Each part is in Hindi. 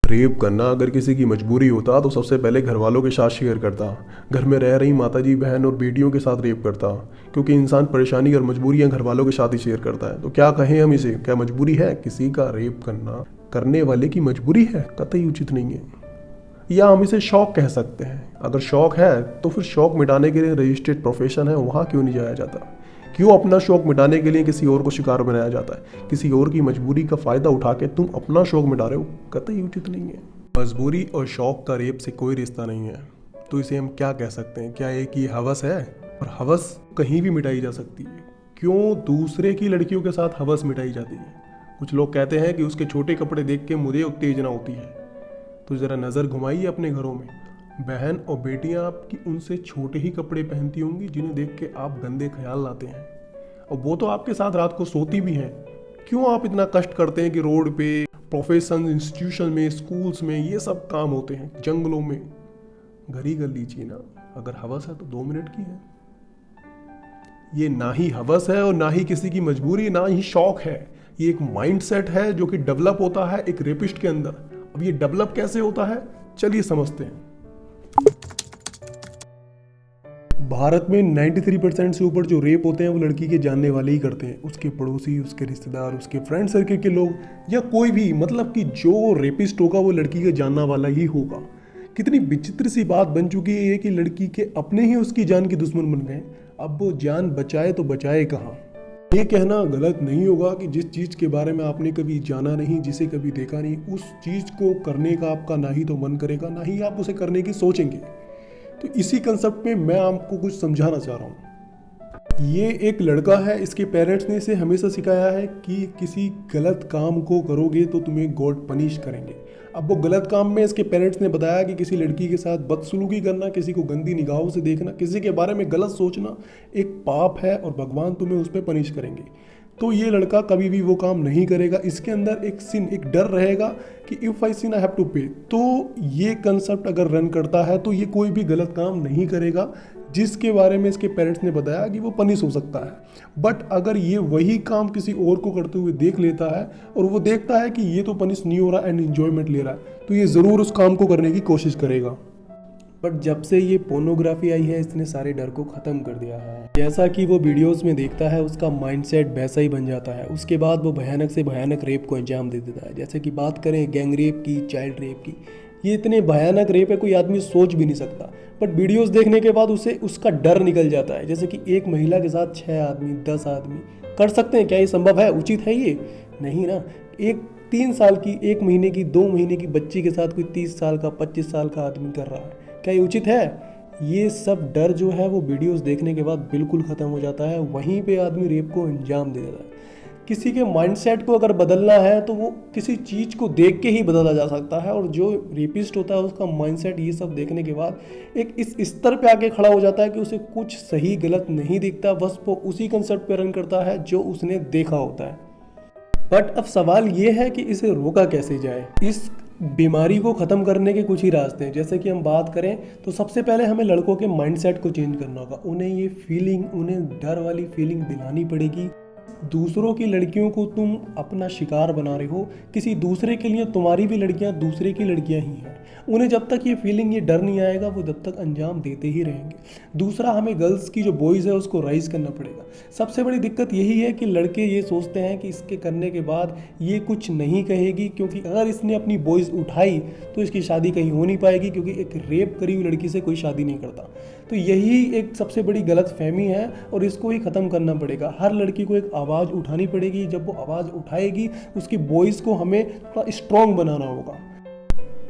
रेप करना अगर किसी की मजबूरी होता तो सबसे पहले घर वालों के साथ शेयर करता, घर में रह रही माताजी बहन और बेटियों के साथ रेप करता, क्योंकि इंसान परेशानी और मजबूरियां घर वालों के साथ ही शेयर करता है। तो क्या कहें हम इसे, क्या मजबूरी है किसी का रेप करना? करने वाले की मजबूरी है? कतई उचित नहीं है। या हम इसे शौक कह सकते हैं। अगर शौक है तो फिर शौक मिटाने के लिए रजिस्टर्ड प्रोफेशन है, वहाँ क्यों नहीं जाया जाता? क्यों अपना शौक मिटाने के लिए किसी और को शिकार बनाया जाता है? किसी और की मजबूरी का फ़ायदा उठा के तुम अपना शौक मिटा रहे हो, कतई उचित नहीं है। मजबूरी और शौक का रेप से कोई रिश्ता नहीं है, तो इसे हम क्या कह सकते हैं? क्या एक ये हवस है? और हवस कहीं भी मिटाई जा सकती है। क्यों दूसरे की लड़कियों के साथ हवस मिटाई जाती है? कुछ लोग कहते हैं कि उसके छोटे कपड़े देख के मुझे उत्तेजना होती है। तो ज़रा नज़र घुमाइए अपने घरों में, बहन और बेटियां आपकी उनसे छोटे ही कपड़े पहनती होंगी जिन्हें देख के आप गंदे ख्याल लाते हैं, और वो तो आपके साथ रात को सोती भी हैं। क्यों आप इतना कष्ट करते हैं कि रोड पे, प्रोफेशन, इंस्टीट्यूशन में, स्कूल्स में ये सब काम होते हैं, जंगलों में? घर ही कर लीजिए ना। अगर हवस है तो 2 मिनट की है। ये ना ही हवस है और ना ही किसी की मजबूरी, ना ही शौक है। ये एक माइंडसेट है जो कि डेवलप होता है एक रेपिस्ट के अंदर। अब ये डेवलप कैसे होता है, चलिए समझते हैं। भारत में 93% से ऊपर जो रेप होते हैं वो लड़की के जानने वाले ही करते हैं। उसके पड़ोसी, उसके रिश्तेदार, उसके फ्रेंड सर्कल के लोग, या कोई भी, मतलब कि जो रेपिस्ट होगा वो लड़की का जानना वाला ही होगा। कितनी विचित्र सी बात बन चुकी है ये कि लड़की के अपने ही उसकी जान के दुश्मन बन गए। अब वो जान बचाए तो बचाए कहाँ? ये कहना गलत नहीं होगा कि जिस चीज़ के बारे में आपने कभी जाना नहीं, जिसे कभी देखा नहीं, उस चीज़ को करने का आपका ना ही तो मन करेगा, ना ही आप उसे करने की सोचेंगे। तो इसी कंसेप्ट में मैं आपको कुछ समझाना चाह रहा हूँ। ये एक लड़का है, इसके पेरेंट्स ने इसे हमेशा सिखाया है कि किसी गलत काम को करोगे तो तुम्हें गॉड पनिश करेंगे। अब वो गलत काम में इसके पेरेंट्स ने बताया कि किसी लड़की के साथ बदसलूकी करना, किसी को गंदी निगाहों से देखना, किसी के बारे में गलत सोचना एक पाप है और भगवान तुम्हें उस पर पनिश करेंगे। तो ये लड़का कभी भी वो काम नहीं करेगा। इसके अंदर एक सिन, एक डर रहेगा कि if I sign I have to pay. तो ये कंसेप्ट अगर रन करता है तो ये कोई भी गलत काम नहीं करेगा जिसके बारे में इसके पेरेंट्स ने बताया कि वो पनिश हो सकता है। बट अगर ये वही काम किसी और को करते हुए देख लेता है और वो देखता है कि ये तो पनिश नहीं हो रहा एंड एंजॉयमेंट ले रहा है, तो ये ज़रूर उस काम को करने की कोशिश करेगा। बट जब से ये पोर्नोग्राफी आई है इसने सारे डर को ख़त्म कर दिया है। जैसा कि वो वीडियोस में देखता है उसका माइंडसेट वैसा ही बन जाता है। उसके बाद वो भयानक से भयानक रेप को अंजाम दे देता है। जैसे कि बात करें गैंग रेप की, चाइल्ड रेप की, ये इतने भयानक रेप है कोई आदमी सोच भी नहीं सकता। बट वीडियोस देखने के बाद उसे उसका डर निकल जाता है। जैसे कि एक महिला के साथ 6 आदमी, 10 आदमी कर सकते हैं। क्या ये संभव है? उचित है ये? नहीं ना। एक 3 साल की, 1 महीने की, 2 महीने की बच्ची के साथ कोई 30 साल का, 25 साल का आदमी कर रहा है, क्या ये उचित है? ये सब डर जो है वो वीडियोस देखने के बाद बिल्कुल ख़त्म हो जाता है। वहीं पे आदमी रेप को अंजाम दे देता है। किसी के माइंडसेट को अगर बदलना है तो वो किसी चीज़ को देख के ही बदला जा सकता है। और जो रेपिस्ट होता है उसका माइंडसेट ये सब देखने के बाद एक इस स्तर पे आके खड़ा हो जाता है कि उसे कुछ सही गलत नहीं दिखता, बस वो उसी कंसेप्ट पे रन करता है जो उसने देखा होता है। बट अब सवाल ये है कि इसे रोका कैसे जाए। इस बीमारी को ख़त्म करने के कुछ ही रास्ते हैं। जैसे कि हम बात करें तो सबसे पहले हमें लड़कों के माइंडसेट को चेंज करना होगा। उन्हें ये फीलिंग, उन्हें डर वाली फीलिंग दिलानी पड़ेगी। दूसरों की लड़कियों को तुम अपना शिकार बना रहे हो, किसी दूसरे के लिए तुम्हारी भी लड़कियां दूसरे की लड़कियां ही हैं। उन्हें जब तक ये फीलिंग, ये डर नहीं आएगा वो जब तक अंजाम देते ही रहेंगे। दूसरा, हमें गर्ल्स की जो बॉयज़ है उसको राइज करना पड़ेगा। सबसे बड़ी दिक्कत यही है कि लड़के ये सोचते हैं कि इसके करने के बाद ये कुछ नहीं कहेगी, क्योंकि अगर इसने अपनी बॉयज़ उठाई तो इसकी शादी कहीं हो नहीं पाएगी, क्योंकि एक रेप करी हुई लड़की से कोई शादी नहीं करता। तो यही एक सबसे बड़ी गलत फहमी है और इसको ही ख़त्म करना पड़ेगा। हर लड़की को एक आवाज़ उठानी पड़ेगी। जब वो आवाज़ उठाएगी उसकी वॉइस को हमें थोड़ा स्ट्रॉन्ग बनाना होगा।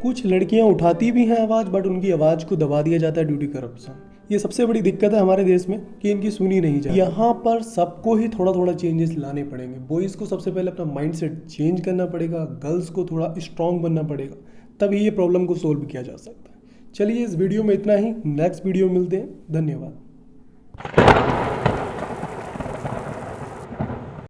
कुछ लड़कियां उठाती भी हैं आवाज़, बट उनकी आवाज़ को दबा दिया जाता है ड्यू टू करप्शन। ये सबसे बड़ी दिक्कत है हमारे देश में कि इनकी सुनी नहीं जाती। यहाँ पर सबको ही थोड़ा थोड़ा चेंजेस लाने पड़ेंगे। बॉयज़ को सबसे पहले अपना माइंडसेट चेंज करना पड़ेगा, गर्ल्स को थोड़ा स्ट्रॉन्ग बनना पड़ेगा, तभी ये प्रॉब्लम को सोल्व किया जा सकता है। चलिए इस वीडियो में इतना ही, नेक्स्ट वीडियो मिलते हैं। धन्यवाद।